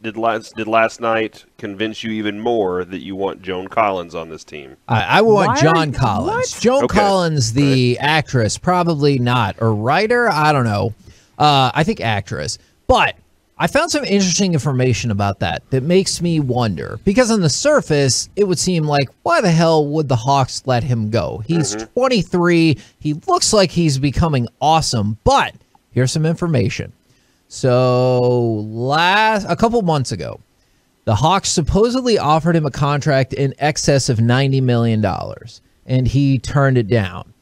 did last night convince you even more that you want Joan Collins on this team? I want John Collins. What? Joan Okay. Collins, the actress, probably not. Or writer, I don't know. I think actress. But I found some interesting information about that makes me wonder. Because on the surface, it would seem like, why the hell would the Hawks let him go? He's 23. He looks like he's becoming awesome. But here's some information. So a couple months ago, the Hawks supposedly offered him a contract in excess of $90 million, and he turned it down.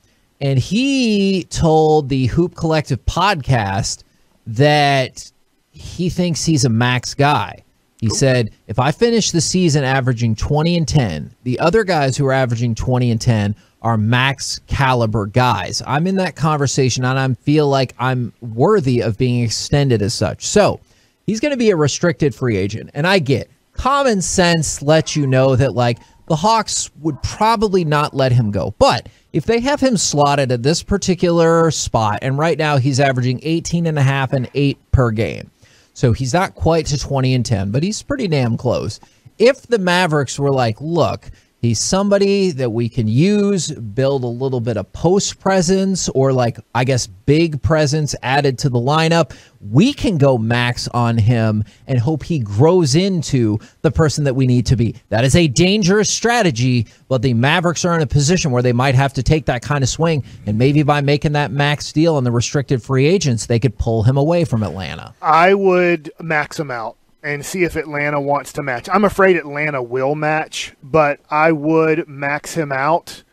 And he told the Hoop Collective podcast that he thinks he's a max guy. He said, if I finish the season averaging 20 and 10, the other guys who are averaging 20 and 10 are max caliber guys. I'm in that conversation, and I feel like I'm worthy of being extended as such. So he's going to be a restricted free agent. And I get common sense lets you know that, like, the Hawks would probably not let him go. But if they have him slotted at this particular spot, and right now he's averaging 18.5 and 8 per game. So he's not quite to 20 and 10, but he's pretty damn close. If the Mavericks were like, look, he's somebody that we can use, build a little bit of post presence or, like, I guess, big presence added to the lineup, we can go max on him and hope he grows into the person that we need to be. That is a dangerous strategy, but the Mavericks are in a position where they might have to take that kind of swing, and maybe by making that max deal on the restricted free agents, they could pull him away from Atlanta. I would max him out and see if Atlanta wants to match. I'm afraid Atlanta will match, but I would max him out.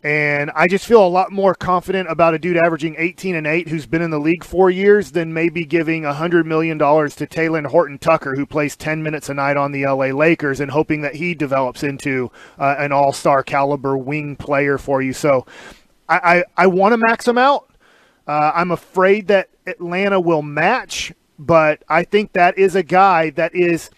And I just feel a lot more confident about a dude averaging 18 and 8 who's been in the league 4 years than maybe giving $100 million to Taylor Horton-Tucker, who plays 10 minutes a night on the LA Lakers, and hoping that he develops into an all-star caliber wing player for you. So I want to max him out. I'm afraid that Atlanta will match, but I think that is a guy that is,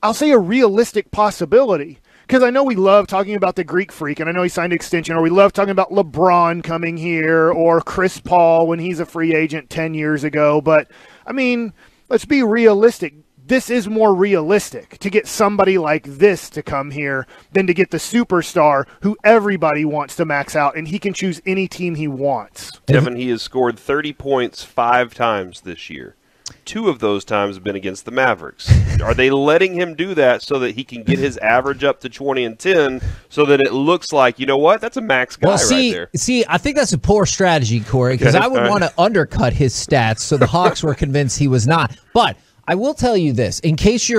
I'll say, a realistic possibility. Because I know we love talking about the Greek Freak, and I know he signed an extension, or we love talking about LeBron coming here, or Chris Paul when he's a free agent 10 years ago. But, I mean, let's be realistic. This is more realistic to get somebody like this to come here than to get the superstar who everybody wants to max out, and he can choose any team he wants. Kevin, he has scored 30 points 5 times this year. 2 of those times have been against the Mavericks. Are they letting him do that so that he can get his average up to 20 and 10 so that it looks like, you know what, that's a max guy right there? See, I think that's a poor strategy, Corey, because I would want to undercut his stats so the Hawks were convinced he was not. But I will tell you this, in case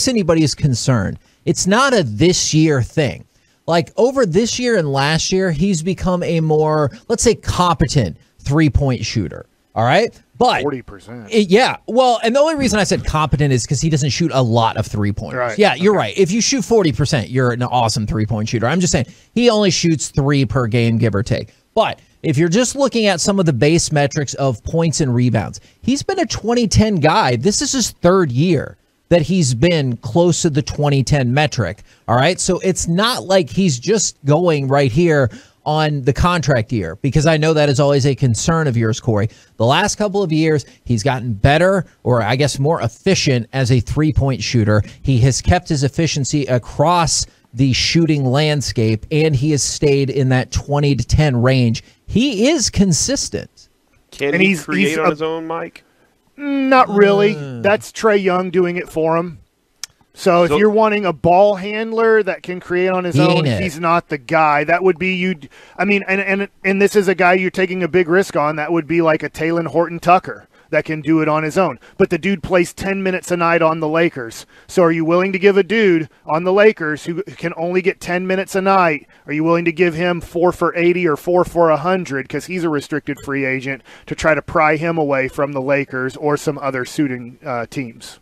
anybody is concerned, it's not a this year thing. Like, over this year and last year, he's become a more, let's say, competent three-point shooter. All right? But 40%. Yeah. Well, and the only reason I said competent is because he doesn't shoot a lot of three-pointers. Right. Yeah, you're right. If you shoot 40%, you're an awesome three-point shooter. I'm just saying he only shoots 3 per game, give or take. But if you're just looking at some of the base metrics of points and rebounds, he's been a 2010 guy. This is his 3rd year that he's been close to the 2010 metric. All right? So it's not like he's just going right here on the contract year, because I know that is always a concern of yours, Corey. The last couple of years, he's gotten better, or I guess more efficient as a three-point shooter. He has kept his efficiency across the shooting landscape, and he has stayed in that 20 to 10 range. He is consistent. Can he create on his own, Mike? Not really. That's Trae Young doing it for him. So if you're wanting a ball handler that can create on his own, he's not the guy. That would be you. I mean, and this is a guy you're taking a big risk on. That would be like a Taylor Horton-Tucker that can do it on his own. But the dude plays 10 minutes a night on the Lakers. So are you willing to give a dude on the Lakers who can only get 10 minutes a night, are you willing to give him 4 for 80 or 4 for 100 because he's a restricted free agent to try to pry him away from the Lakers or some other suiting teams?